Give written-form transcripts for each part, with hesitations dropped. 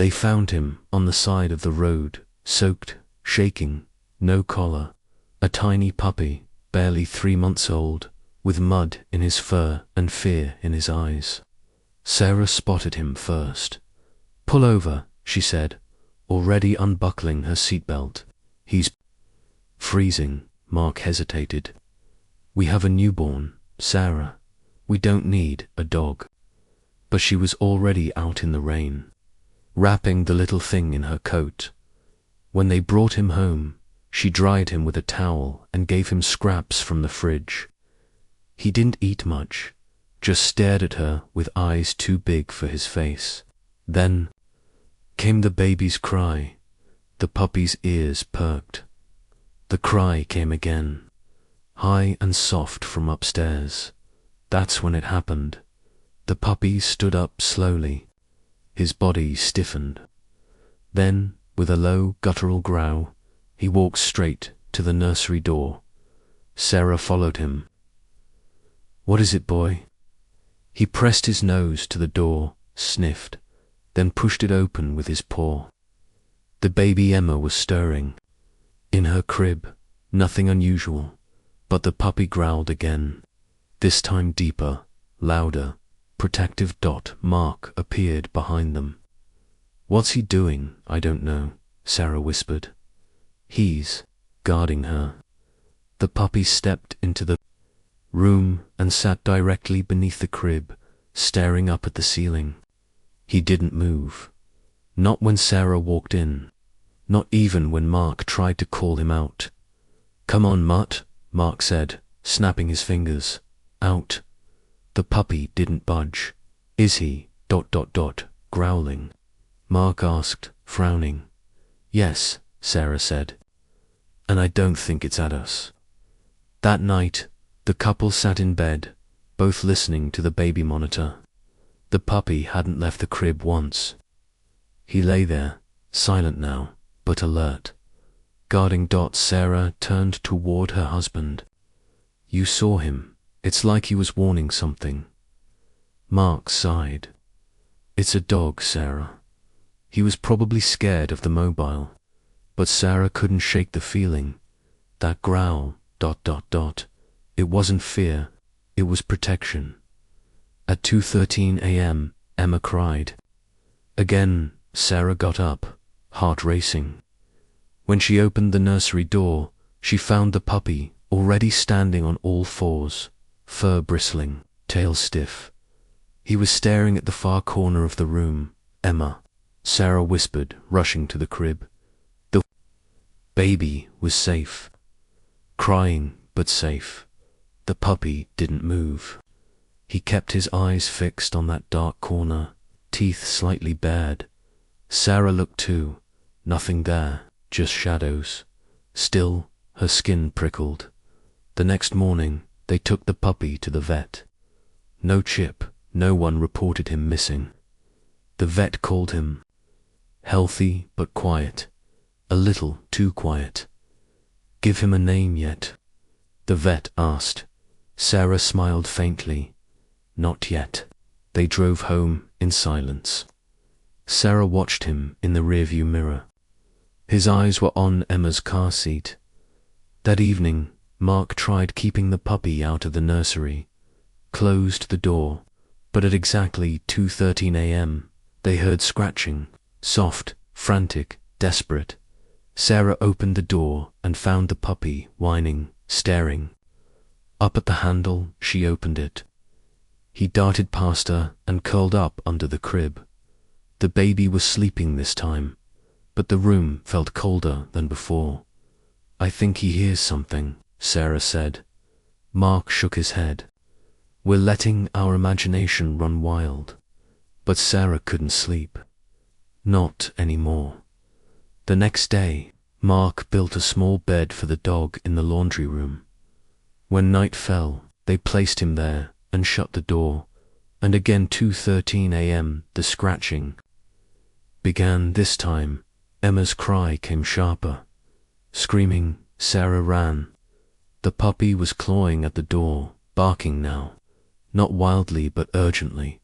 They found him on the side of the road, soaked, shaking, no collar, a tiny puppy, barely 3 months old, with mud in his fur and fear in his eyes. Sarah spotted him first. "Pull over," she said, already unbuckling her seatbelt. "He's freezing." Mark hesitated. "We have a newborn, Sarah. We don't need a dog." But she was already out in the rain, wrapping the little thing in her coat. When they brought him home, she dried him with a towel and gave him scraps from the fridge. He didn't eat much, just stared at her with eyes too big for his face. Then came the baby's cry. The puppy's ears perked. The cry came again, high and soft from upstairs. That's when it happened. The puppy stood up slowly. His body stiffened. Then, with a low, guttural growl, he walked straight to the nursery door. Sarah followed him. "What is it, boy?" He pressed his nose to the door, sniffed, then pushed it open with his paw. The baby Emma was stirring. In her crib, nothing unusual, but the puppy growled again, this time deeper, louder. Protective. Mark appeared behind them. "What's he doing? I don't know," Sarah whispered. "He's guarding her." The puppy stepped into the room and sat directly beneath the crib, staring up at the ceiling. He didn't move. Not when Sarah walked in. Not even when Mark tried to call him out. "Come on, Mutt," Mark said, snapping his fingers. "Out." The puppy didn't budge. "Is he? Growling. Mark asked, frowning. "Yes," Sarah said. "And I don't think it's at us." That night, the couple sat in bed, both listening to the baby monitor. The puppy hadn't left the crib once. He lay there, silent now, but alert, guarding. Sarah turned toward her husband. "You saw him. It's like he was warning something." Mark sighed. "It's a dog, Sarah. He was probably scared of the mobile." But Sarah couldn't shake the feeling. That growl, ... It wasn't fear, it was protection. At 2:13 a.m., Emma cried. Again, Sarah got up, heart racing. When she opened the nursery door, she found the puppy already standing on all fours, fur bristling, tail stiff. He was staring at the far corner of the room. "Emma," Sarah whispered, rushing to the crib. The baby was safe. Crying, but safe. The puppy didn't move. He kept his eyes fixed on that dark corner, teeth slightly bared. Sarah looked too. Nothing there, just shadows. Still, her skin prickled. The next morning, they took the puppy to the vet. No chip, no one reported him missing. The vet called him healthy but quiet, a little too quiet. "Give him a name yet?" the vet asked. Sarah smiled faintly. "Not yet." They drove home in silence. Sarah watched him in the rearview mirror. His eyes were on Emma's car seat. That evening, Mark tried keeping the puppy out of the nursery, closed the door, but at exactly 2:13 a.m., they heard scratching, soft, frantic, desperate. Sarah opened the door and found the puppy whining, staring. Up at the handle, she opened it. He darted past her and curled up under the crib. The baby was sleeping this time, but the room felt colder than before. "I think he hears something," Sarah said. Mark shook his head. "We're letting our imagination run wild." But Sarah couldn't sleep. Not anymore. The next day, Mark built a small bed for the dog in the laundry room. When night fell, they placed him there and shut the door, and again 2:13 a.m. the scratching began. This time, Emma's cry came sharper. Screaming, Sarah ran. The puppy was clawing at the door, barking now, not wildly but urgently.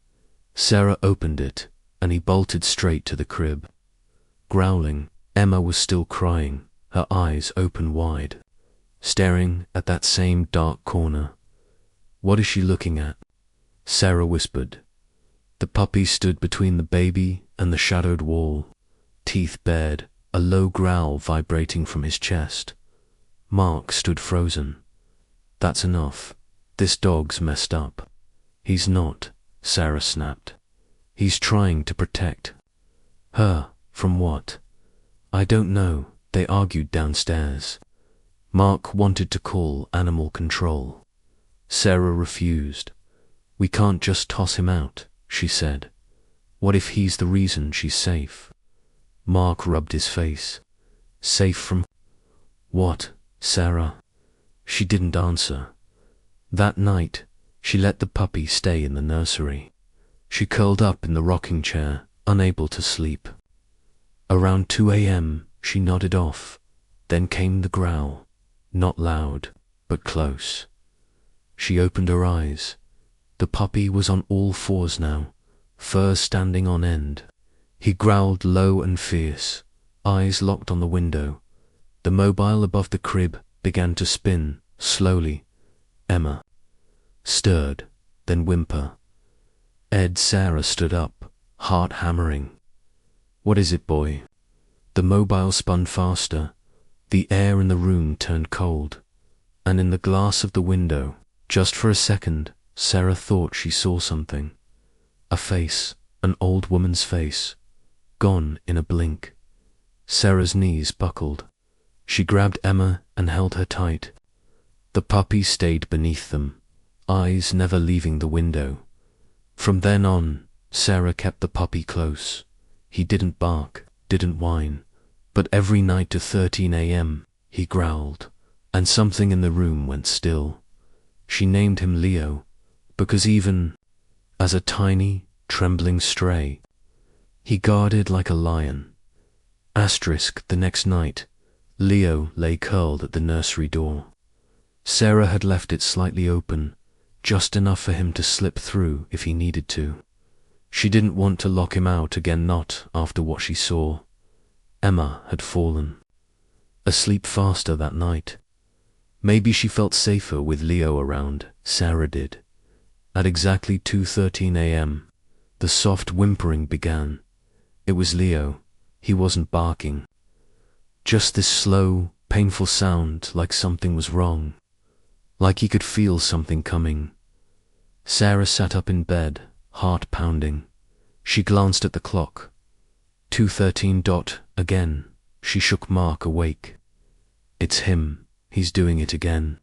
Sarah opened it, and he bolted straight to the crib. Growling, Emma was still crying, her eyes open wide, staring at that same dark corner. "What is she looking at?" Sarah whispered. The puppy stood between the baby and the shadowed wall, teeth bared, a low growl vibrating from his chest. Mark stood frozen. "That's enough. This dog's messed up." "He's not," Sarah snapped. "He's trying to protect her from what?" "I don't know." They argued downstairs. Mark wanted to call animal control. Sarah refused. "We can't just toss him out," she said. "What if he's the reason she's safe?" Mark rubbed his face. "Safe from what, Sarah?" She didn't answer. That night, she let the puppy stay in the nursery. She curled up in the rocking chair, unable to sleep. Around 2 a.m., she nodded off. Then came the growl, not loud, but close. She opened her eyes. The puppy was on all fours now, fur standing on end. He growled low and fierce, eyes locked on the window. The mobile above the crib began to spin, slowly. Emma stirred, then whimper. Sarah stood up, heart hammering. "What is it, boy?" The mobile spun faster. The air in the room turned cold. And in the glass of the window, just for a second, Sarah thought she saw something. A face, an old woman's face, gone in a blink. Sarah's knees buckled. She grabbed Emma and held her tight. The puppy stayed beneath them, eyes never leaving the window. From then on, Sarah kept the puppy close. He didn't bark, didn't whine, but every night to 13 a.m., he growled, and something in the room went still. She named him Leo, because even as a tiny, trembling stray, he guarded like a lion. The next night, Leo lay curled at the nursery door. Sarah had left it slightly open, just enough for him to slip through if he needed to. She didn't want to lock him out again, not after what she saw. Emma had fallen asleep faster that night. Maybe she felt safer with Leo around, Sarah did. At exactly 2:13 a.m., the soft whimpering began. It was Leo. He wasn't barking. Just this slow, painful sound, like something was wrong. Like he could feel something coming. Sarah sat up in bed, heart pounding. She glanced at the clock. 2:13 again. She shook Mark awake. "It's him. He's doing it again."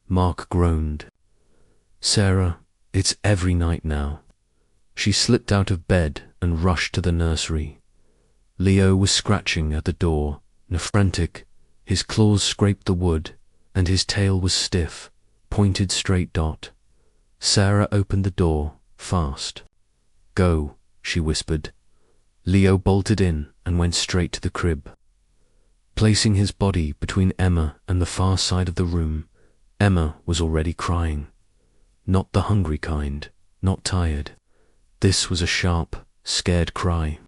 Mark groaned. "Sarah, it's every night now." She slipped out of bed and rushed to the nursery. Leo was scratching at the door, frantic. His claws scraped the wood, and his tail was stiff, pointed straight. Sarah opened the door, fast. "Go," she whispered. Leo bolted in and went straight to the crib. Placing his body between Emma and the far side of the room, Emma was already crying. Not the hungry kind, not tired. This was a sharp, scared cry,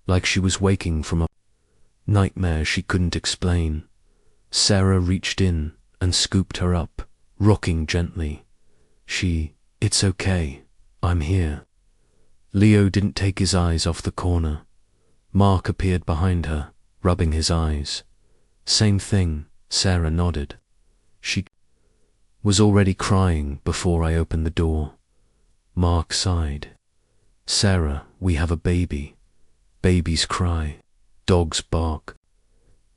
like she was waking from a nightmare she couldn't explain. Sarah reached in and scooped her up, rocking gently. "It's okay. I'm here." Leo didn't take his eyes off the corner. Mark appeared behind her, rubbing his eyes. "Same thing," Sarah nodded. "She was already crying before I opened the door." Mark sighed. "Sarah, we have a baby. Babies cry. Dogs bark."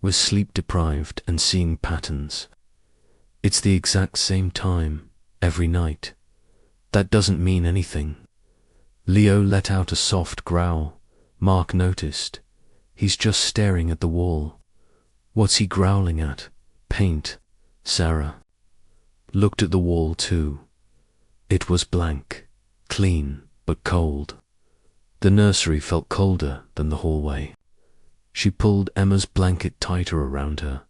Was sleep deprived and seeing patterns. "It's the exact same time, every night. That doesn't mean anything." Leo let out a soft growl. Mark noticed. "He's just staring at the wall." "What's he growling at?" "Paint." Sarah looked at the wall too. It was blank, clean, but cold. The nursery felt colder than the hallway. She pulled Emma's blanket tighter around her.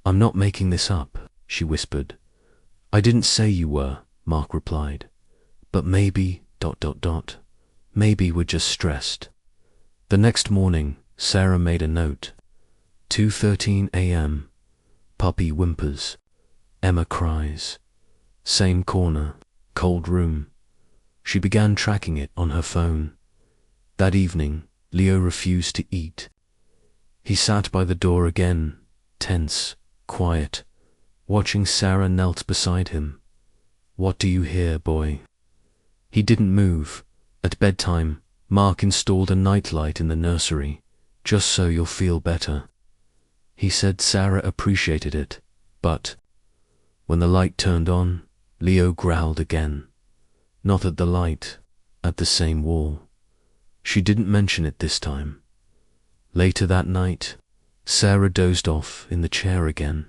"I'm not making this up," she whispered. "I didn't say you were," Mark replied. "But maybe, Maybe we're just stressed. The next morning, Sarah made a note. 2:13 a.m. Puppy whimpers. Emma cries. Same corner, cold room. She began tracking it on her phone. That evening, Leo refused to eat. He sat by the door again, tense, quiet, watching Sarah knelt beside him. What do you hear, boy? He didn't move. At bedtime, Mark installed a nightlight in the nursery, just so you'll feel better. He said Sarah appreciated it, but when the light turned on, Leo growled again. Not at the light, at the same wall. She didn't mention it this time. Later that night, Sarah dozed off in the chair again,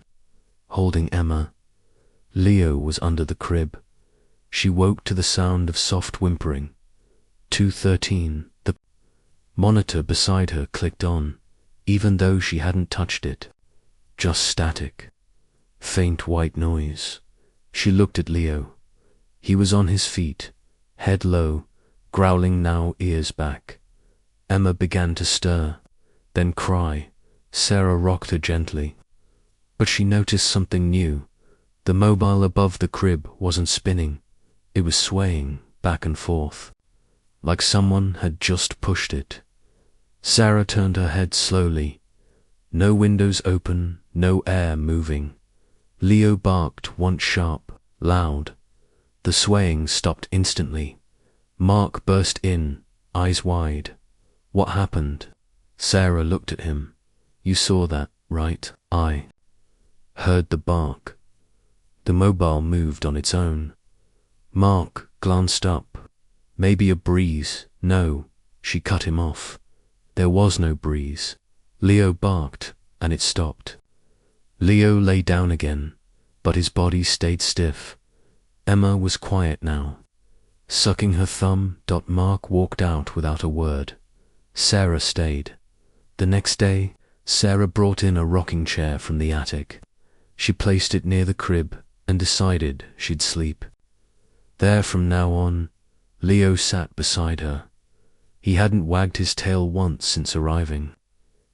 holding Emma. Leo was under the crib. She woke to the sound of soft whimpering. 2:13. The monitor beside her clicked on, even though she hadn't touched it. Just static. Faint white noise. She looked at Leo. He was on his feet, head low, growling now, ears back. Emma began to stir, then cry. Sarah rocked her gently. But she noticed something new. The mobile above the crib wasn't spinning. It was swaying back and forth, like someone had just pushed it. Sarah turned her head slowly. No windows open, no air moving. Leo barked once sharp, loud. The swaying stopped instantly. Mark burst in, eyes wide. What happened? Sarah looked at him. You saw that, right? I heard the bark. The mobile moved on its own. Mark glanced up. Maybe a breeze. No, she cut him off. There was no breeze. Leo barked, and it stopped. Leo lay down again, but his body stayed stiff. Emma was quiet now. Sucking her thumb, Mark walked out without a word. Sarah stayed. The next day, Sarah brought in a rocking chair from the attic. She placed it near the crib and decided she'd sleep there from now on. Leo sat beside her. He hadn't wagged his tail once since arriving.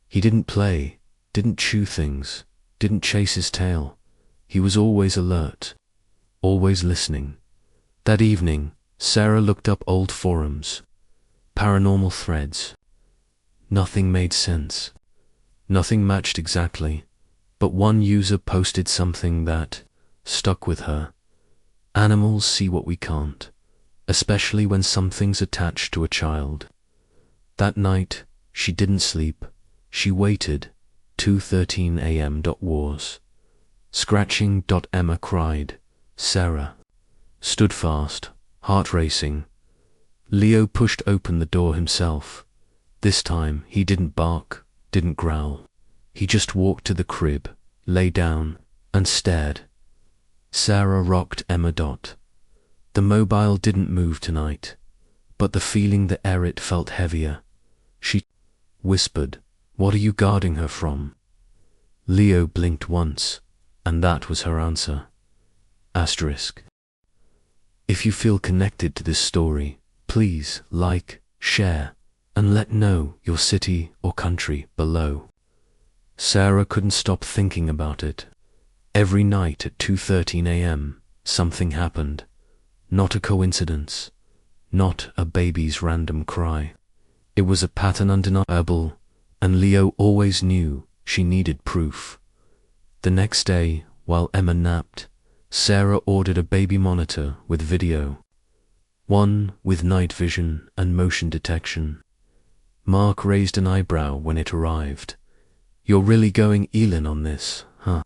He didn't play, didn't chew things, didn't chase his tail. He was always alert, always listening. That evening, Sarah looked up old forums, paranormal threads. Nothing made sense. Nothing matched exactly, but one user posted something that stuck with her. Animals see what we can't, especially when something's attached to a child. That night, she didn't sleep. She waited. 2:13 a.m. Wars. Scratching. Emma cried. Sarah stood fast, heart racing. Leo pushed open the door himself. This time, he didn't bark, didn't growl. He just walked to the crib, lay down, and stared. Sarah rocked Emma. The mobile didn't move tonight, but the feeling the it felt heavier. She whispered, "What are you guarding her from?" Leo blinked once, and that was her answer. Asterisk. If you feel connected to this story, please like, share, and let know your city or country below. Sarah couldn't stop thinking about it. Every night at 2:13 a.m., something happened. Not a coincidence. Not a baby's random cry. It was a pattern undeniable, and Leo always knew she needed proof. The next day, while Emma napped, Sarah ordered a baby monitor with video. One with night vision and motion detection. Mark raised an eyebrow when it arrived. "You're really going Elin on this, huh?"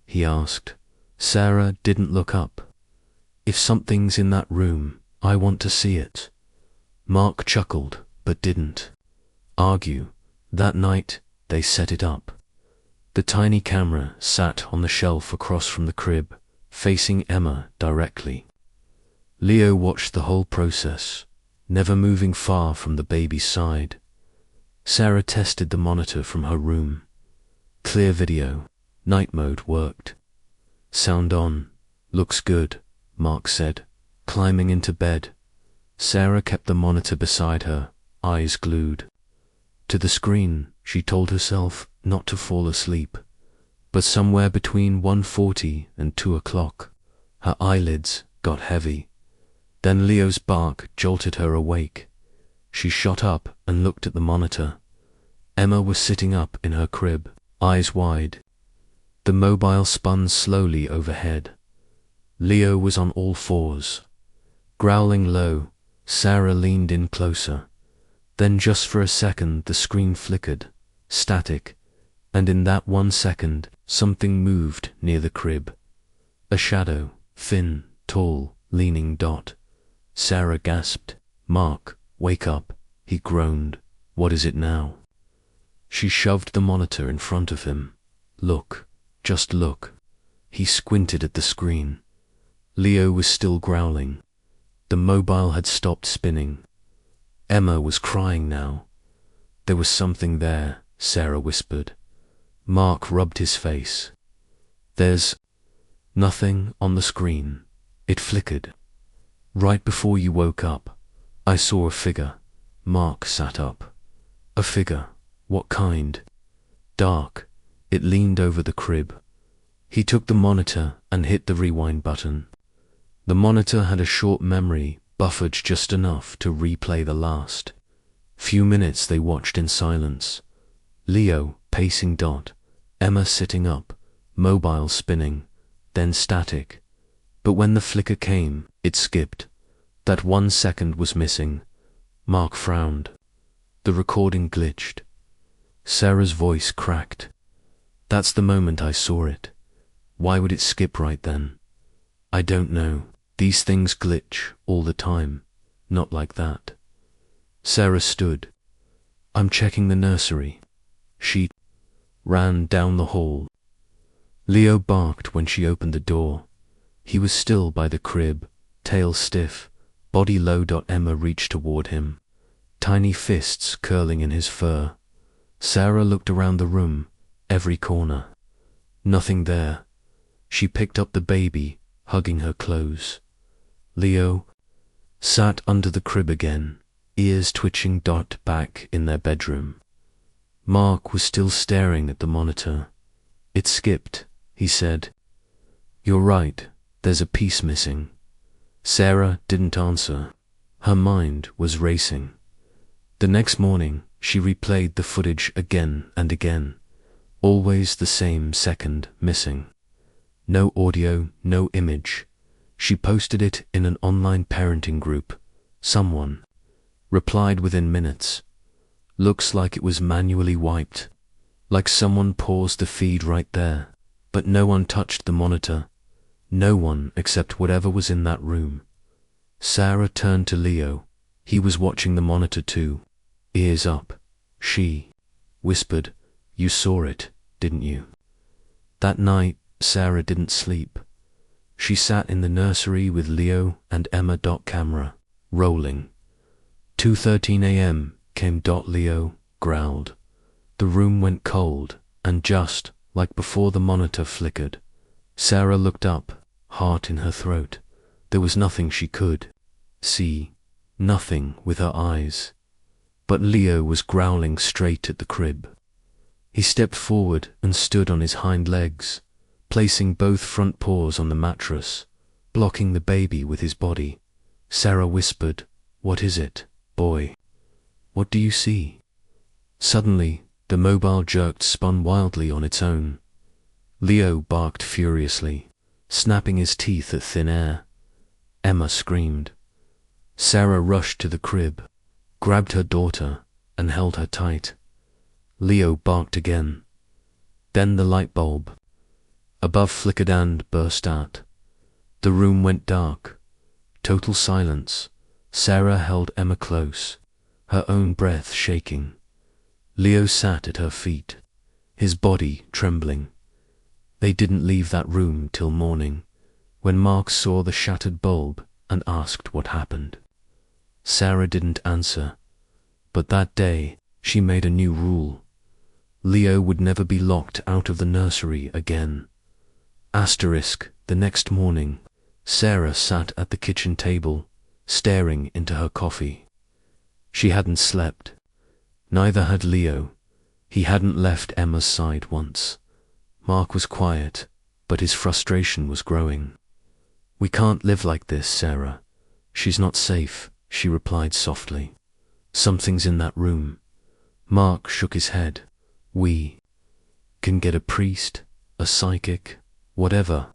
he asked. Sarah didn't look up. "If something's in that room, I want to see it." Mark chuckled, but didn't argue. That night, they set it up. The tiny camera sat on the shelf across from the crib, facing Emma directly. Leo watched the whole process, never moving far from the baby's side. Sarah tested the monitor from her room. Clear video. Night mode worked. "Sound on. Looks good," Mark said, climbing into bed. Sarah kept the monitor beside her, eyes glued to the screen. She told herself not to fall asleep, but somewhere between 1:40 and 2 o'clock, her eyelids got heavy. Then Leo's bark jolted her awake. She shot up and looked at the monitor. Emma was sitting up in her crib, eyes wide. The mobile spun slowly overhead. Leo was on all fours, growling low. Sarah leaned in closer. Then just for a second the screen flickered, static, and in that 1 second something moved near the crib. A shadow, thin, tall, leaning Dot. Sarah gasped. "Mark, wake up," he groaned. "What is it now?" She shoved the monitor in front of him. "Look, just look." He squinted at the screen. Leo was still growling. The mobile had stopped spinning. Emma was crying now. "There was something there," Sarah whispered. Mark rubbed his face. "There's nothing on the screen. It flickered. Right before you woke up, I saw a figure." Mark sat up. "A figure? What kind?" "Dark." It leaned over the crib. He took the monitor and hit the rewind button. The monitor had a short memory, buffered just enough to replay the last few minutes. They watched in silence. Leo pacing Dot, Emma sitting up, mobile spinning, then static. But when the flicker came, it skipped. That 1 second was missing. Mark frowned. The recording glitched. Sarah's voice cracked. "That's the moment I saw it. Why would it skip right then?" "I don't know. These things glitch all the time. Not like that." Sarah stood. "I'm checking the nursery." She ran down the hall. Leo barked when she opened the door. He was still by the crib, tail stiff, body low. Emma reached toward him, tiny fists curling in his fur. Sarah looked around the room, every corner. Nothing there. She picked up the baby, hugging her close. Leo sat under the crib again, ears twitching. Back in their bedroom. Mark was still staring at the monitor. "It skipped," he said. "You're right, there's a piece missing." Sarah didn't answer. Her mind was racing. The next morning, she replayed the footage again and again. Always the same second missing. No audio, no image. She posted it in an online parenting group. Someone replied within minutes. "Looks like it was manually wiped. Like someone paused the feed right there." But no one touched the monitor. No one except whatever was in that room. Sarah turned to Leo. He was watching the monitor too, ears up. She whispered, "You saw it, didn't you?" That night, Sarah didn't sleep. She sat in the nursery with Leo and Emma. Camera rolling. 2:13 a.m. came. Leo growled. The room went cold, and just like before the monitor flickered. Sarah looked up, heart in her throat. There was nothing she could see, nothing with her eyes. But Leo was growling straight at the crib. He stepped forward and stood on his hind legs, placing both front paws on the mattress, blocking the baby with his body. Sarah whispered, "What is it, boy? What do you see?" Suddenly, the mobile jerked, spun wildly on its own. Leo barked furiously, snapping his teeth at thin air. Emma screamed. Sarah rushed to the crib, grabbed her daughter, and held her tight. Leo barked again. Then the light bulb above flickered and burst out. The room went dark. Total silence. Sarah held Emma close, her own breath shaking. Leo sat at her feet, his body trembling. They didn't leave that room till morning, when Mark saw the shattered bulb and asked what happened. Sarah didn't answer, but that day she made a new rule. Leo would never be locked out of the nursery again. The next morning, Sarah sat at the kitchen table, staring into her coffee. She hadn't slept. Neither had Leo. He hadn't left Emma's side once. Mark was quiet, but his frustration was growing. "We can't live like this, Sarah. She's not safe," she replied softly. "Something's in that room." Mark shook his head. "We can get a priest, a psychic, whatever.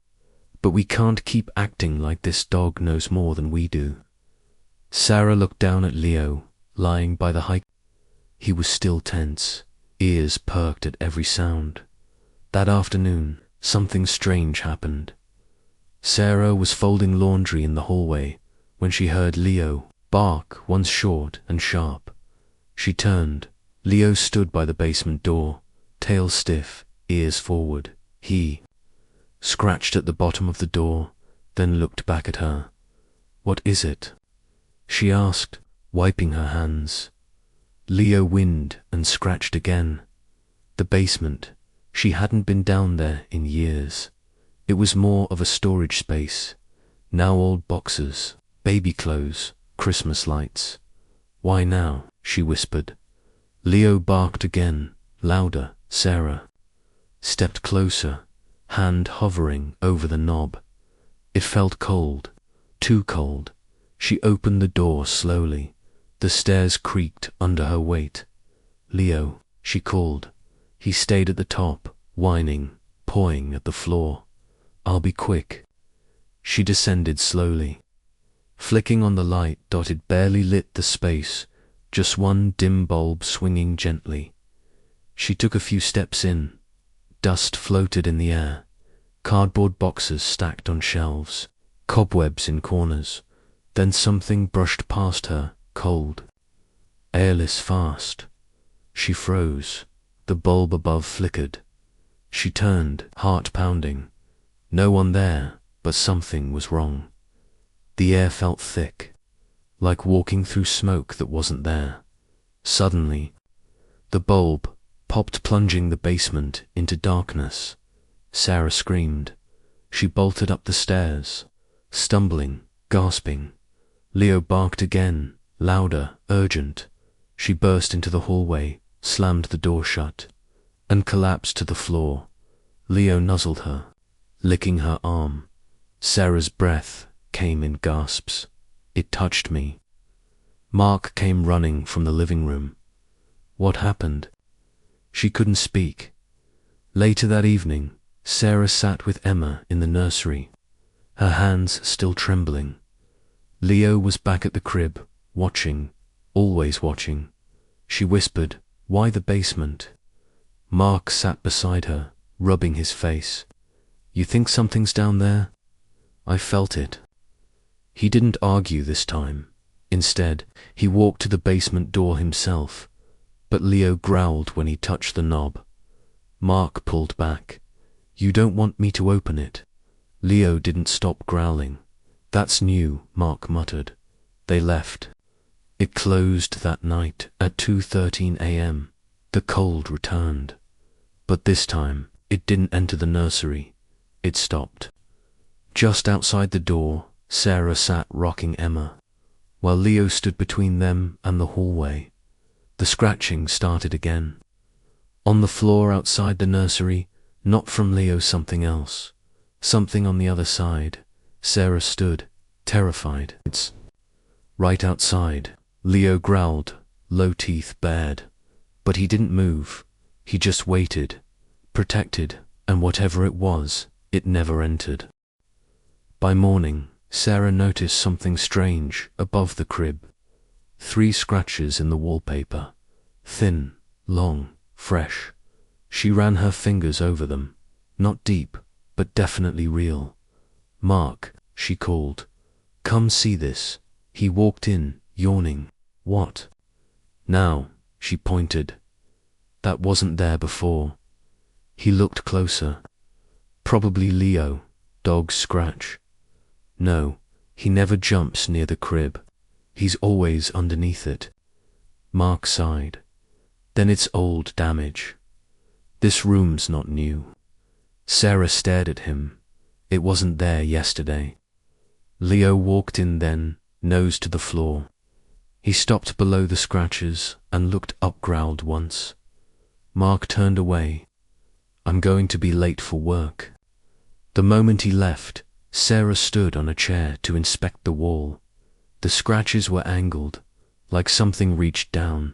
But we can't keep acting like this dog knows more than we do." Sarah looked down at Leo, lying by the high. He was still tense, ears perked at every sound. That afternoon, something strange happened. Sarah was folding laundry in the hallway when she heard Leo bark once short and sharp. She turned. Leo stood by the basement door, tail stiff, ears forward. He scratched at the bottom of the door, then looked back at her. "What is it?" she asked, wiping her hands. Leo whined and scratched again. The basement. She hadn't been down there in years. It was more of a storage space. Now old boxes, baby clothes, Christmas lights. "Why now?" she whispered. Leo barked again, louder. Sarah stepped closer, hand hovering over the knob. It felt cold, too cold. She opened the door slowly. The stairs creaked under her weight. "Leo," she called. He stayed at the top, whining, pawing at the floor. "I'll be quick." She descended slowly. Flicking on the light dotted barely lit the space, just one dim bulb swinging gently. She took a few steps in. Dust floated in the air. Cardboard boxes stacked on shelves, cobwebs in corners. Then something brushed past her, cold, airless, fast. She froze. The bulb above flickered. She turned, heart pounding. No one there, but something was wrong. The air felt thick, like walking through smoke that wasn't there. Suddenly, the bulb popped, plunging the basement into darkness. Sarah screamed. She bolted up the stairs, stumbling, gasping. Leo barked again, louder, urgent. She burst into the hallway, slammed the door shut, and collapsed to the floor. Leo nuzzled her, licking her arm. Sarah's breath came in gasps. "It touched me." Mark came running from the living room. "What happened?" She couldn't speak. Later that evening, Sarah sat with Emma in the nursery, her hands still trembling. Leo was back at the crib, watching, always watching. She whispered, "Why the basement?" Mark sat beside her, rubbing his face. "You think something's down there?" "I felt it." He didn't argue this time. Instead, he walked to the basement door himself, but Leo growled when he touched the knob. Mark pulled back. "You don't want me to open it." Leo didn't stop growling. "That's new," Mark muttered. They left. It closed that night at 2:13 a.m. The cold returned. But this time, it didn't enter the nursery. It stopped. Just outside the door, Sarah sat rocking Emma, while Leo stood between them and the hallway. The scratching started again. On the floor outside the nursery, not from Leo, something else. Something on the other side. Sarah stood, terrified. "It's right outside." Leo growled, low teeth bared. But he didn't move. He just waited, protected, and whatever it was, it never entered. By morning, Sarah noticed something strange above the crib. 3 scratches in the wallpaper. Thin, long, fresh. She ran her fingers over them. Not deep, but definitely real. "Mark," she called. "Come see this." He walked in, yawning. "What?" "Now," she pointed. "That wasn't there before." He looked closer. "Probably Leo. Dog's scratch." "No, he never jumps near the crib. He's always underneath it." Mark sighed. "Then it's old damage. This room's not new." Sarah stared at him. "It wasn't there yesterday." Leo walked in then, nose to the floor. He stopped below the scratches and looked up, growled once. Mark turned away. I'm going to be late for work. The moment he left, Sarah stood on a chair to inspect the wall. The scratches were angled, like something reached down.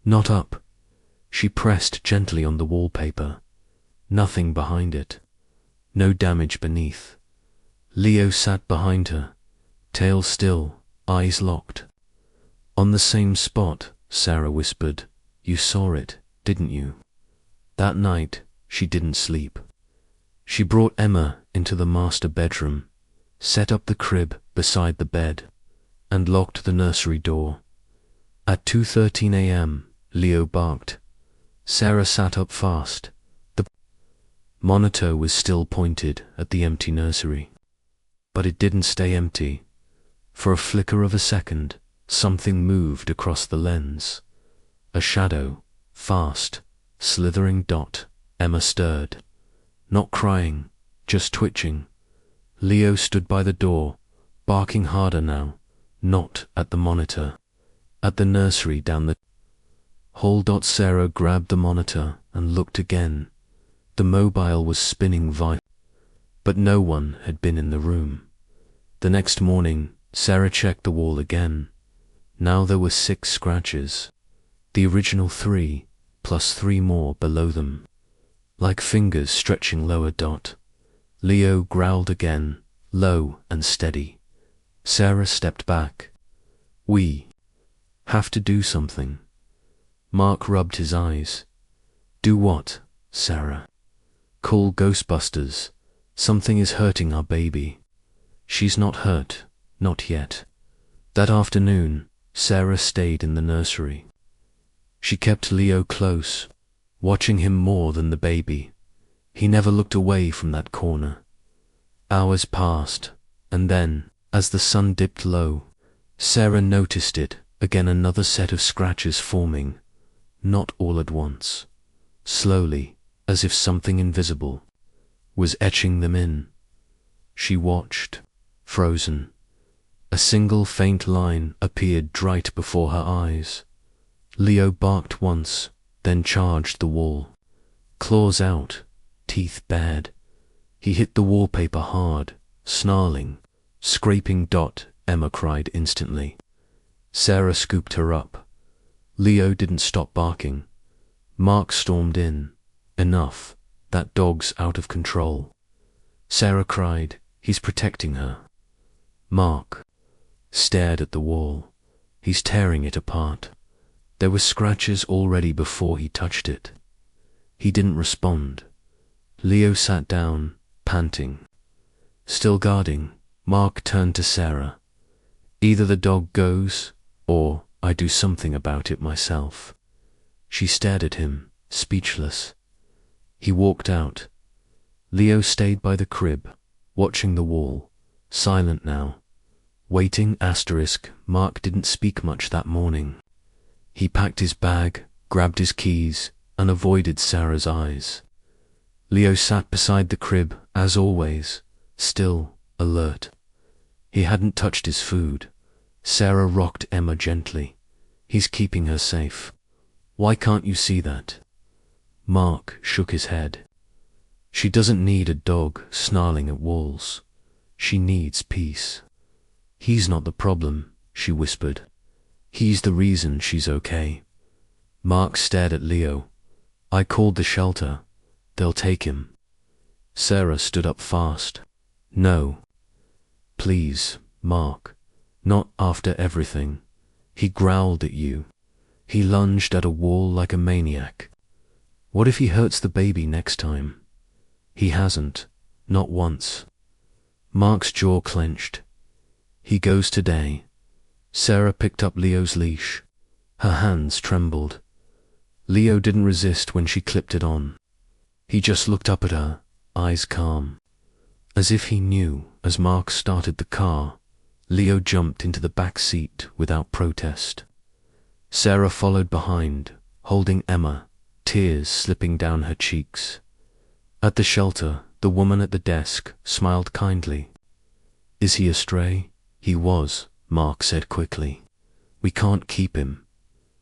Not up. She pressed gently on the wallpaper. Nothing behind it. No damage beneath. Leo sat behind her, tail still, eyes locked. On the same spot, Sarah whispered. You saw it, didn't you? That night, she didn't sleep. She brought Emma into the master bedroom, set up the crib beside the bed, and locked the nursery door. At 2:13 a.m., Leo barked. Sarah sat up fast. The monitor was still pointed at the empty nursery. But it didn't stay empty. For a flicker of a second, something moved across the lens. A shadow, fast, slithering dot. Emma stirred. Not crying, just twitching. Leo stood by the door, barking harder now, not at the monitor, at the nursery down the hall. Sarah grabbed the monitor and looked again. The mobile was spinning violently, but no one had been in the room. The next morning, Sarah checked the wall again. Now there were 6 scratches. The original 3, plus 3 more below them. Like fingers stretching lower. Leo growled again, low and steady. Sarah stepped back. We have to do something. Mark rubbed his eyes. Do what, Sarah? Call Ghostbusters. Something is hurting our baby. She's not hurt, not yet. That afternoon, Sarah stayed in the nursery. She kept Leo close, watching him more than the baby. He never looked away from that corner. Hours passed, and then, as the sun dipped low, Sarah noticed it again, another set of scratches forming, not all at once, slowly, as if something invisible was etching them in. She watched, frozen. A single faint line appeared right before her eyes. Leo barked once, then charged the wall. Claws out, teeth bared. He hit the wallpaper hard, snarling, scraping. Emma cried instantly. Sarah scooped her up. Leo didn't stop barking. Mark stormed in. Enough, that dog's out of control. Sarah cried, he's protecting her. Mark stared at the wall. He's tearing it apart. There were scratches already before he touched it. He didn't respond. Leo sat down, panting. Still guarding, Mark turned to Sarah. Either the dog goes, or I do something about it myself. She stared at him, speechless. He walked out. Leo stayed by the crib, watching the wall, silent now. Waiting. Mark didn't speak much that morning. He packed his bag, grabbed his keys, and avoided Sarah's eyes. Leo sat beside the crib, as always, still, alert. He hadn't touched his food. Sarah rocked Emma gently. He's keeping her safe. Why can't you see that? Mark shook his head. She doesn't need a dog snarling at walls. She needs peace. He's not the problem, she whispered. He's the reason she's okay. Mark stared at Leo. I called the shelter. They'll take him. Sarah stood up fast. No. Please, Mark. Not after everything. He growled at you. He lunged at a wall like a maniac. What if he hurts the baby next time? He hasn't. Not once. Mark's jaw clenched. He goes today. Sarah picked up Leo's leash. Her hands trembled. Leo didn't resist when she clipped it on. He just looked up at her, eyes calm. As if he knew. As Mark started the car, Leo jumped into the back seat without protest. Sarah followed behind, holding Emma, tears slipping down her cheeks. At the shelter, the woman at the desk smiled kindly. Is he a stray? He was, Mark said quickly. We can't keep him.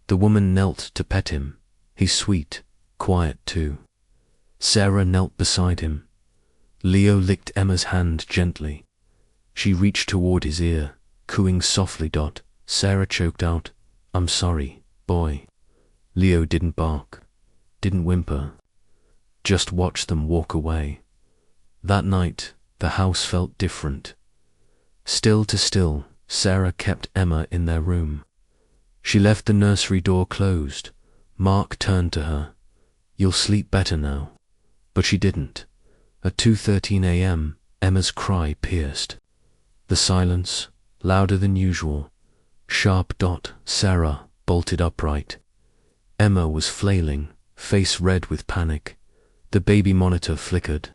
The woman knelt to pet him. He's sweet, quiet too. Sarah knelt beside him. Leo licked Emma's hand gently. She reached toward his ear, cooing softly. Sarah choked out, I'm sorry, boy. Leo didn't bark, didn't whimper, just watched them walk away. That night, the house felt different. Still to still, Sarah kept Emma in their room. She left the nursery door closed. Mark turned to her. You'll sleep better now. But she didn't. At 2:13 a.m., Emma's cry pierced. The silence, louder than usual. Sharp. Sarah bolted upright. Emma was flailing, face red with panic. The baby monitor flickered.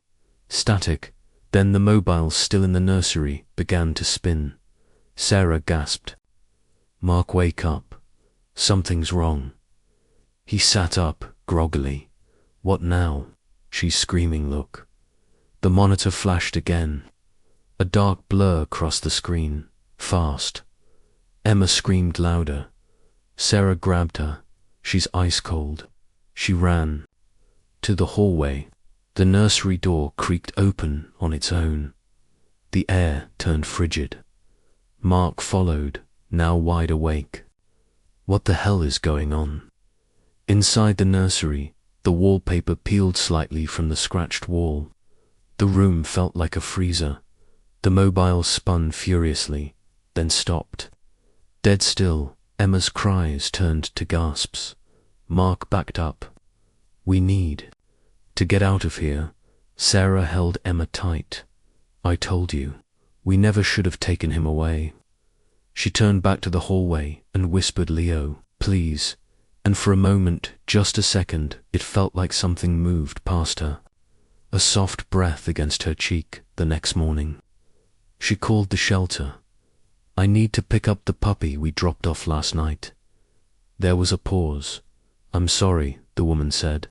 Static. Then the mobile still in the nursery began to spin. Sarah gasped. Mark, wake up. Something's wrong. He sat up, groggily. What now? She's screaming. Look. The monitor flashed again. A dark blur crossed the screen. Fast. Emma screamed louder. Sarah grabbed her. She's ice cold. She ran. To the hallway. The nursery door creaked open on its own. The air turned frigid. Mark followed, now wide awake. What the hell is going on? Inside the nursery, the wallpaper peeled slightly from the scratched wall. The room felt like a freezer. The mobile spun furiously, then stopped. Dead still, Emma's cries turned to gasps. Mark backed up. We need to get out of here. Sarah held Emma tight. I told you, we never should have taken him away. She turned back to the hallway and whispered, Leo, please. And for a moment, just a second, it felt like something moved past her. A soft breath against her cheek. The next morning, she called the shelter. I need to pick up the puppy we dropped off last night. There was a pause. I'm sorry, the woman said.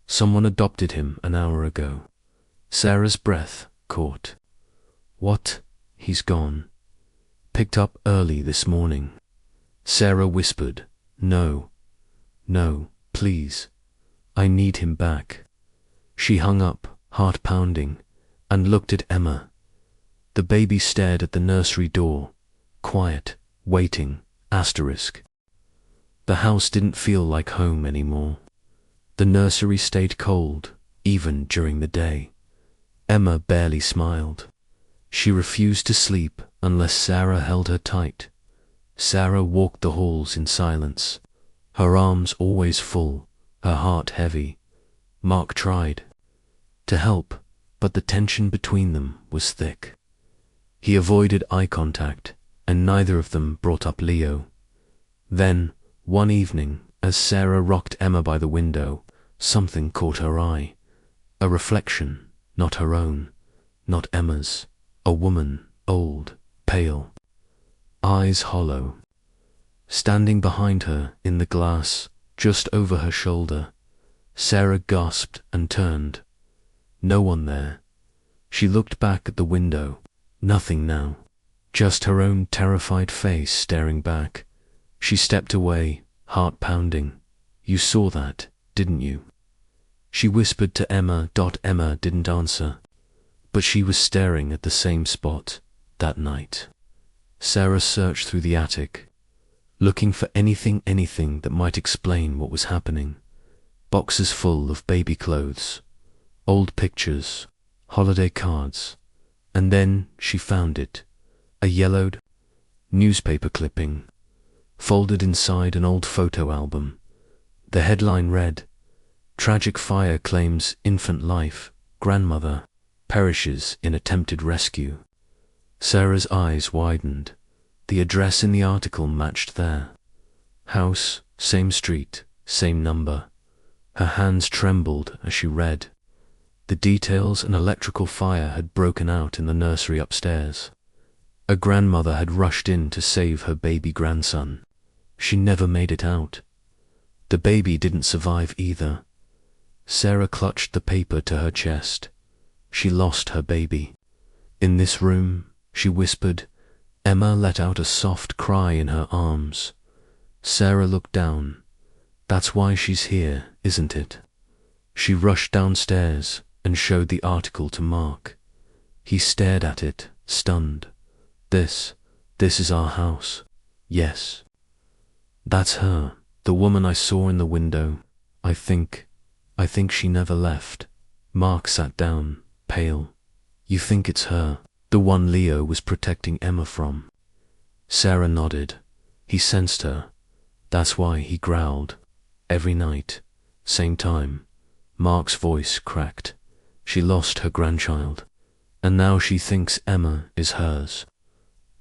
Someone adopted him an hour ago. Sarah's breath caught. What? He's gone. Picked up early this morning. Sarah whispered, No, please. I need him back. She hung up, heart pounding, and looked at Emma. The baby stared at the nursery door, quiet, waiting, asterisk. The house didn't feel like home anymore. The nursery stayed cold, even during the day. Emma barely smiled. She refused to sleep unless Sarah held her tight. Sarah walked the halls in silence, her arms always full, her heart heavy. Mark tried to help, but the tension between them was thick. He avoided eye contact, and neither of them brought up Leo. Then, one evening, as Sarah rocked Emma by the window, something caught her eye. A reflection, not her own, not Emma's. A woman, old, pale, eyes hollow. Standing behind her in the glass, just over her shoulder, Sarah gasped and turned. No one there. She looked back at the window. Nothing now. Just her own terrified face staring back. She stepped away, heart pounding. You saw that, didn't you? She whispered to Emma. Emma didn't answer, but she was staring at the same spot that night. Sarah searched through the attic, looking for anything that might explain what was happening. Boxes full of baby clothes, old pictures, holiday cards, and then she found it. A yellowed newspaper clipping, folded inside an old photo album. The headline read, Tragic fire claims infant life. Grandmother perishes in attempted rescue. Sarah's eyes widened. The address in the article matched there. House, same street, same number. Her hands trembled as she read. The details: an electrical fire had broken out in the nursery upstairs. A grandmother had rushed in to save her baby grandson. She never made it out. The baby didn't survive either. Sarah clutched the paper to her chest. She lost her baby. In this room, she whispered, Emma let out a soft cry in her arms. Sarah looked down. That's why she's here, isn't it? She rushed downstairs and showed the article to Mark. He stared at it, stunned. This is our house. Yes. That's her, the woman I saw in the window. I think she never left. Mark sat down, pale. You think it's her, the one Leo was protecting Emma from? Sarah nodded. He sensed her. That's why he growled. Every night, same time. Mark's voice cracked. She lost her grandchild, and now she thinks Emma is hers.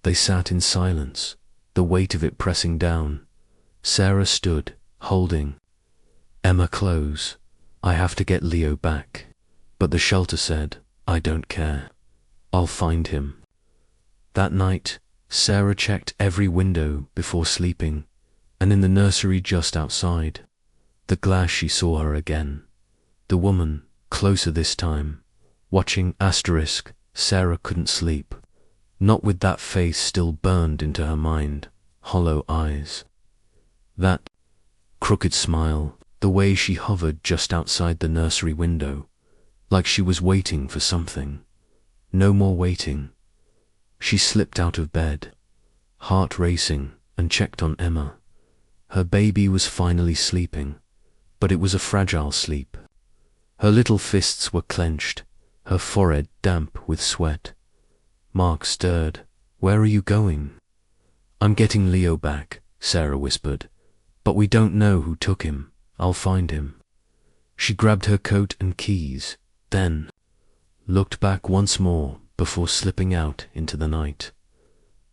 They sat in silence, the weight of it pressing down. Sarah stood, holding Emma close. I have to get Leo back. But the shelter said, I don't care. I'll find him. That night, Sarah checked every window before sleeping, and in the nursery just outside. The glass she saw her again. The woman, closer this time, watching asterisk. Sarah couldn't sleep. Not with that face still burned into her mind, hollow eyes. That crooked smile, the way she hovered just outside the nursery window, like she was waiting for something. No more waiting. She slipped out of bed, heart racing, and checked on Emma. Her baby was finally sleeping, but it was a fragile sleep. Her little fists were clenched, her forehead damp with sweat. Mark stirred. Where are you going? I'm getting Leo back, Sarah whispered. But we don't know who took him. I'll find him. She grabbed her coat and keys, then looked back once more before slipping out into the night.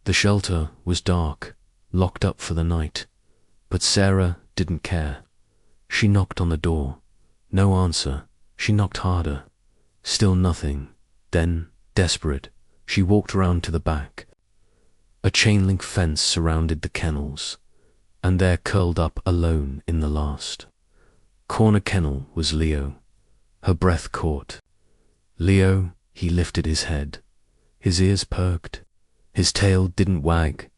The shelter was dark, locked up for the night, but Sarah didn't care. She knocked on the door. No answer. She knocked harder. Still nothing. Then, desperate, she walked around to the back. A chain-link fence surrounded the kennels, and there curled up alone in the last corner kennel was Leo. Her breath caught. Leo, he lifted his head. His ears perked. His tail didn't wag.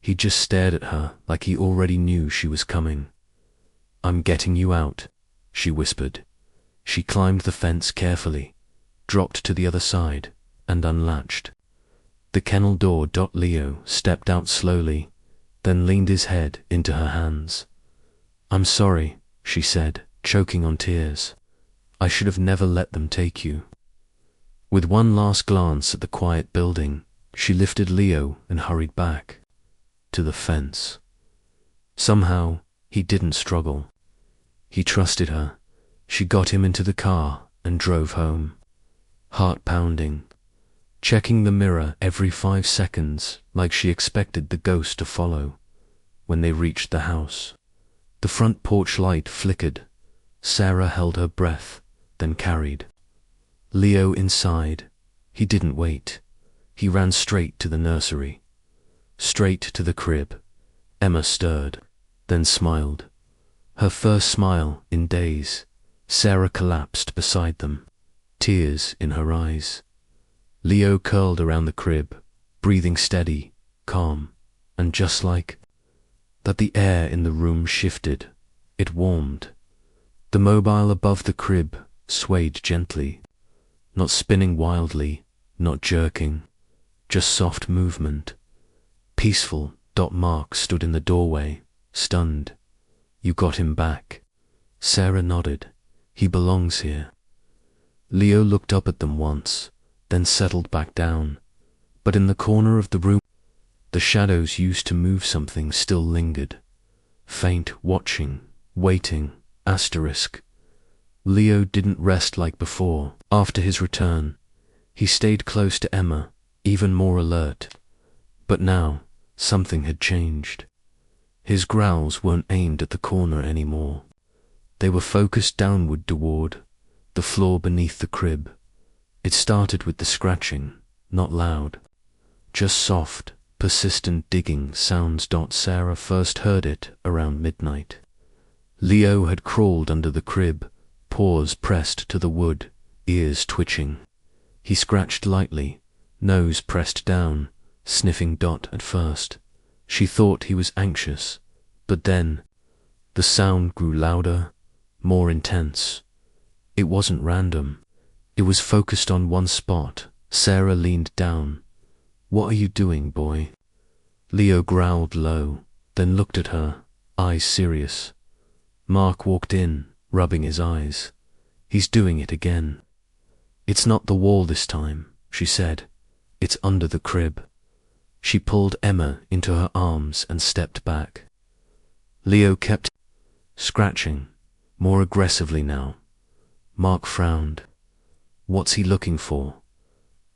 He just stared at her like he already knew she was coming. I'm getting you out, she whispered. She climbed the fence carefully, dropped to the other side, and unlatched the kennel door. Leo stepped out slowly, then leaned his head into her hands. I'm sorry, she said, choking on tears. I should have never let them take you. With one last glance at the quiet building, she lifted Leo and hurried back to the fence. Somehow, he didn't struggle. He trusted her. She got him into the car and drove home, heart pounding, checking the mirror every 5 seconds like she expected the ghost to follow. When they reached the house, the front porch light flickered. Sarah held her breath, then carried Leo inside. He didn't wait. He ran straight to the nursery, straight to the crib. Emma stirred, then smiled. Her first smile in days. Sarah collapsed beside them, tears in her eyes. Leo curled around the crib, breathing steady, calm, and just like that the air in the room shifted. It warmed. The mobile above the crib swayed gently, not spinning wildly, not jerking, just soft movement. Peaceful. Mark stood in the doorway, stunned. You got him back. Sarah nodded. He belongs here. Leo looked up at them once, then settled back down. But in the corner of the room, the shadows used to move. Something still lingered. Faint, watching, waiting, asterisk. Leo didn't rest like before. After his return, he stayed close to Emma, even more alert. But now, something had changed. His growls weren't aimed at the corner anymore. They were focused downward toward the floor beneath the crib. It started with the scratching, not loud, just soft, persistent digging sounds. Sarah first heard it around midnight. Leo had crawled under the crib, paws pressed to the wood, ears twitching. He scratched lightly, nose pressed down, sniffing Dot at first. She thought he was anxious, but then the sound grew louder, more intense. It wasn't random. It was focused on one spot. Sarah leaned down. "What are you doing, boy?" Leo growled low, then looked at her, eyes serious. Mark walked in, rubbing his eyes. "He's doing it again." "It's not the wall this time," she said. "It's under the crib." She pulled Emma into her arms and stepped back. Leo kept scratching, more aggressively now. Mark frowned. "What's he looking for?"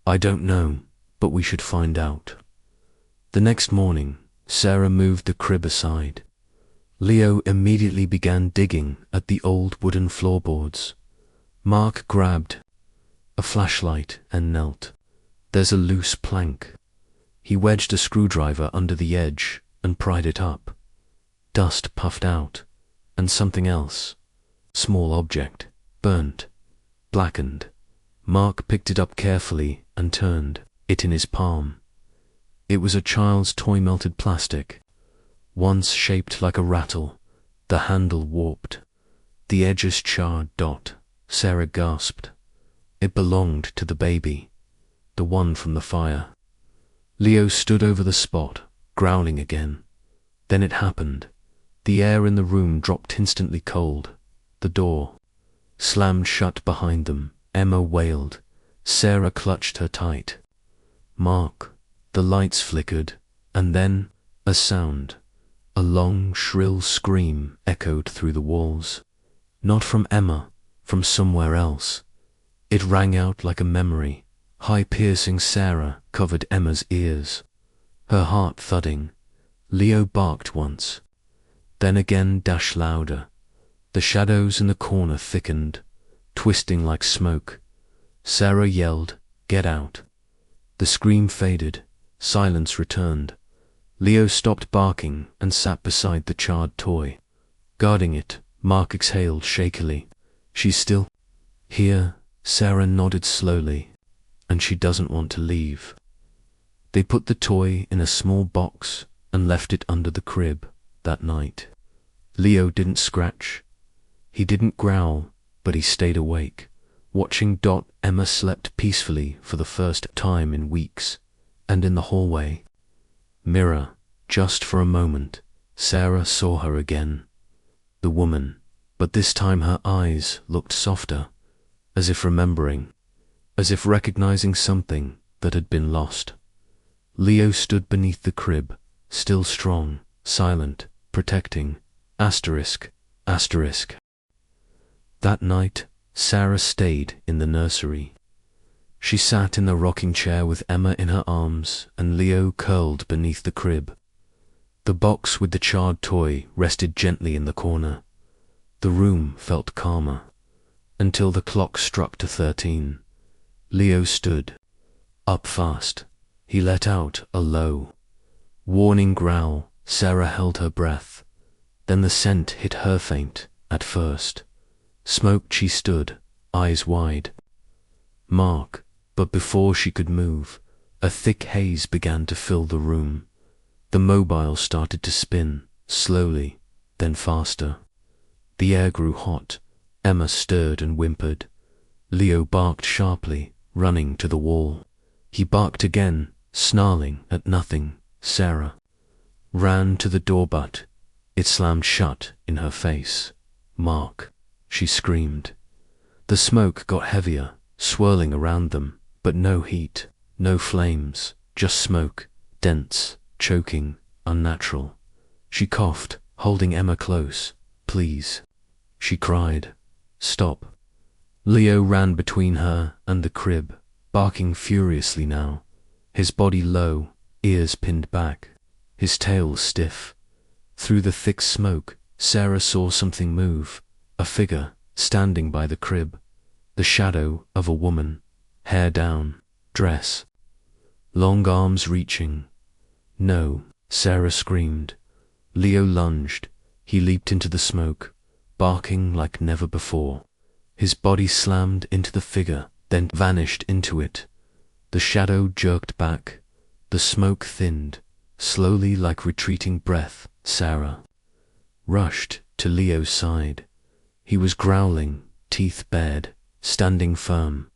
"I don't know, but we should find out." The next morning, Sarah moved the crib aside. Leo immediately began digging at the old wooden floorboards. Mark grabbed a flashlight and knelt. "There's a loose plank." He wedged a screwdriver under the edge and pried it up. Dust puffed out, and something else, small object, burnt, blackened. Mark picked it up carefully and turned it in his palm. It was a child's toy melted plastic, once shaped like a rattle, the handle warped, the edges charred. Dot, Sarah gasped. It belonged to the baby, the one from the fire. Leo stood over the spot, growling again. Then it happened. The air in the room dropped instantly cold. The door slammed shut behind them. Emma wailed. Sarah clutched her tight. "Mark." The lights flickered, and then a sound. A long, shrill scream echoed through the walls. Not from Emma, from somewhere else. It rang out like a memory. High-piercing Sarah covered Emma's ears, her heart thudding. Leo barked once, then again dashed louder. The shadows in the corner thickened, twisting like smoke. Sarah yelled, "Get out." The scream faded. Silence returned. Leo stopped barking and sat beside the charred toy, guarding it. Mark exhaled shakily. "She's still here?" Sarah nodded slowly. "And she doesn't want to leave." They put the toy in a small box and left it under the crib that night. Leo didn't scratch. He didn't growl, but he stayed awake, watching Dot. Emma slept peacefully for the first time in weeks, and in the hallway mirror, just for a moment, Sarah saw her again. The woman, but this time her eyes looked softer, as if remembering, as if recognizing something that had been lost. Leo stood beneath the crib, still strong, silent, protecting. Asterisk, asterisk. That night, Sarah stayed in the nursery. She sat in the rocking chair with Emma in her arms and Leo curled beneath the crib. The box with the charred toy rested gently in the corner. The room felt calmer, until the clock struck to 13. Leo stood up fast. He let out a low, warning growl. Sarah held her breath. Then the scent hit her faint at first. Smoked she stood, eyes wide. Mark, but before she could move, a thick haze began to fill the room. The mobile started to spin, slowly, then faster. The air grew hot. Emma stirred and whimpered. Leo barked sharply, running to the wall. He barked again, snarling at nothing. Sarah ran to the door, but it slammed shut in her face. "Mark," she screamed. The smoke got heavier, swirling around them, but no heat, no flames, just smoke, dense, choking, unnatural. She coughed, holding Emma close. "Please," she cried. "Stop." Leo ran between her and the crib, barking furiously now, his body low, ears pinned back, his tail stiff. Through the thick smoke, Sarah saw something move, a figure standing by the crib, the shadow of a woman, hair down, dress, long arms reaching. "No," Sarah screamed. Leo lunged. He leaped into the smoke, barking like never before. His body slammed into the figure, then vanished into it. The shadow jerked back, The smoke thinned, slowly like retreating breath. Sarah rushed to Leo's side. He was growling, teeth bared, standing firm.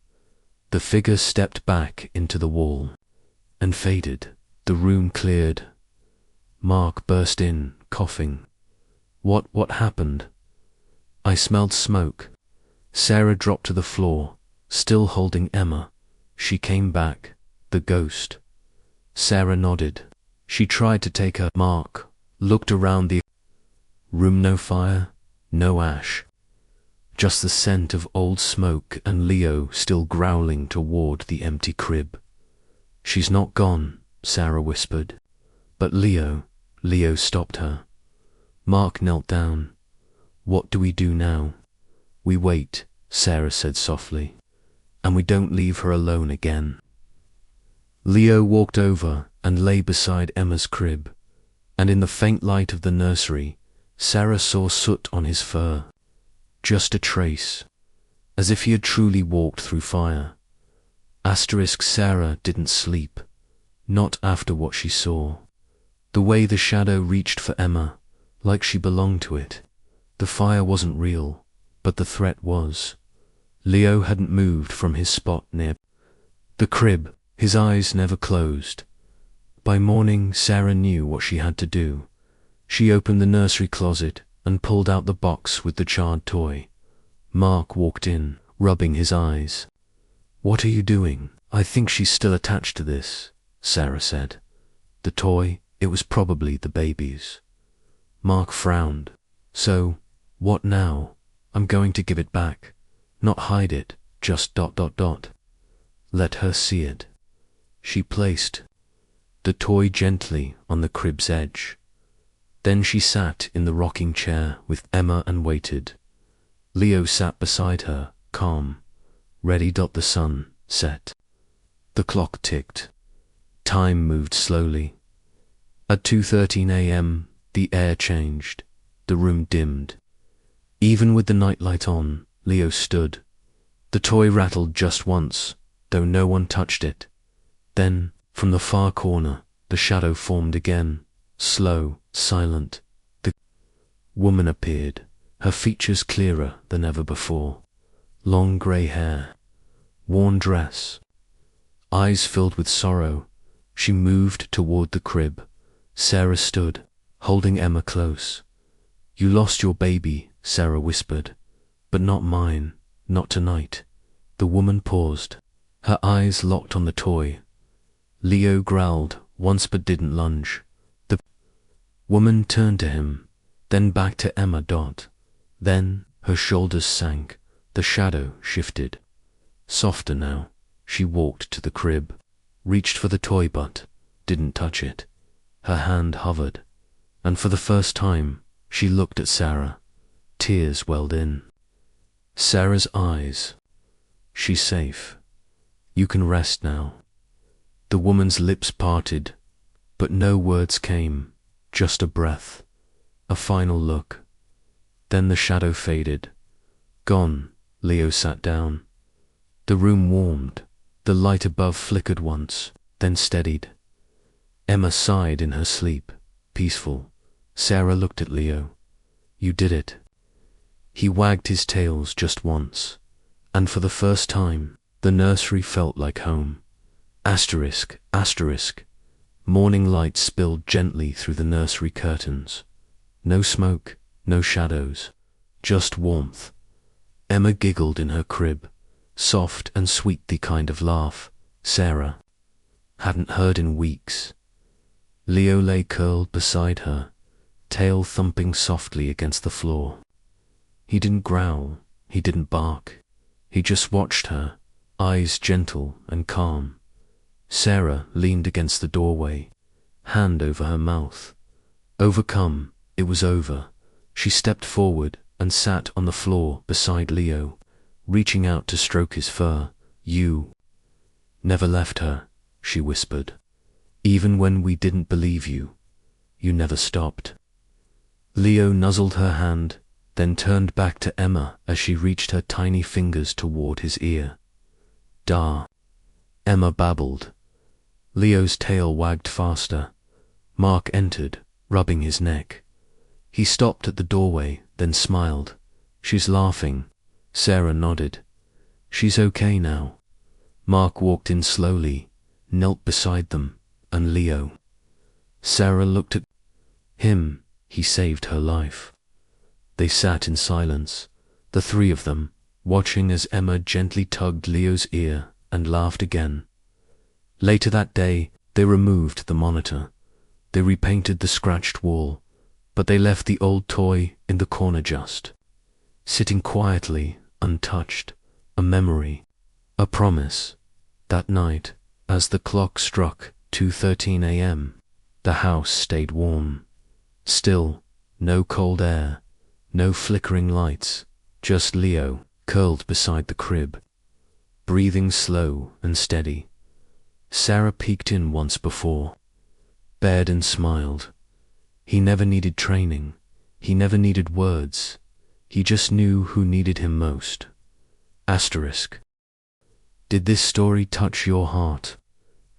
The figure stepped back into the wall and faded. The room cleared. Mark burst in, coughing. What happened? I smelled smoke. Sarah dropped to the floor, still holding Emma. She came back, the ghost. Sarah nodded. She tried to take her. Mark looked around the room. No fire, no ash. Just the scent of old smoke and Leo still growling toward the empty crib. She's not gone, Sarah whispered. But Leo stopped her. Mark knelt down. What do we do now? We wait, Sarah said softly. And we don't leave her alone again. Leo walked over and lay beside Emma's crib, and in the faint light of the nursery, Sarah saw soot on his fur. Just a trace, as if he had truly walked through fire. Sarah didn't sleep, not after what she saw. The way the shadow reached for Emma, like she belonged to it. The fire wasn't real, but the threat was. Leo hadn't moved from his spot near the crib, his eyes never closed. By morning, Sarah knew what she had to do. She opened the nursery closet and pulled out the box with the charred toy. Mark walked in, rubbing his eyes. What are you doing? I think she's still attached to this, Sarah said. The toy, it was probably the baby's. Mark frowned. So, what now? I'm going to give it back. Not hide it, just ... Let her see it. She placed the toy gently on the crib's edge. Then she sat in the rocking chair with Emma and waited. Leo sat beside her, calm, ready. The sun set. The clock ticked. Time moved slowly. At 2:13 a.m., the air changed. The room dimmed. Even with the nightlight on, Leo stood. The toy rattled just once, though no one touched it. Then, from the far corner, the shadow formed again, slow, silent. The woman appeared, her features clearer than ever before. Long grey hair, worn dress, eyes filled with sorrow. She moved toward the crib. Sarah stood, holding Emma close. You lost your baby, Sarah whispered. But not mine, not tonight. The woman paused, her eyes locked on the toy. Leo growled once but didn't lunge. The woman turned to him, then back to Emma. Then her shoulders sank, the shadow shifted. Softer now, she walked to the crib, reached for the toy but didn't touch it. Her hand hovered, and for the first time she looked at Sarah. Tears welled in Sarah's eyes. She's safe. You can rest now. The woman's lips parted, but no words came, just a breath, a final look. Then the shadow faded. Gone. Leo sat down. The room warmed. The light above flickered once, then steadied. Emma sighed in her sleep, peaceful. Sarah looked at Leo. You did it. He wagged his tails just once, and for the first time, the nursery felt like home. Asterisk. Morning light spilled gently through the nursery curtains. No smoke, no shadows, just warmth. Emma giggled in her crib, soft and sweet, the kind of laugh Sarah hadn't heard in weeks. Leo lay curled beside her, tail thumping softly against the floor. He didn't growl, he didn't bark. He just watched her, eyes gentle and calm. Sarah leaned against the doorway, hand over her mouth. Overcome, it was over. She stepped forward and sat on the floor beside Leo, reaching out to stroke his fur. You never left her, she whispered. Even when we didn't believe you, you never stopped. Leo nuzzled her hand, then turned back to Emma as she reached her tiny fingers toward his ear. Da, Emma babbled. Leo's tail wagged faster. Mark entered, rubbing his neck. He stopped at the doorway, then smiled. "She's laughing." Sarah nodded. "She's okay now." Mark walked in slowly, knelt beside them, and Leo. Sarah looked at him. He saved her life. They sat in silence, the three of them, watching as Emma gently tugged Leo's ear and laughed again. Later that day, they removed the monitor. They repainted the scratched wall, but they left the old toy in the corner just, sitting quietly, untouched, a memory, a promise. That night, as the clock struck 2:13 a.m., the house stayed warm. Still, no cold air, no flickering lights, just Leo, curled beside the crib, breathing slow and steady. Sarah peeked in once before, bared and smiled. He never needed training. He never needed words. He just knew who needed him most. Asterisk. Did this story touch your heart?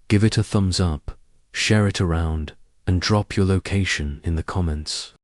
Give it a thumbs up, share it around, and drop your location in the comments.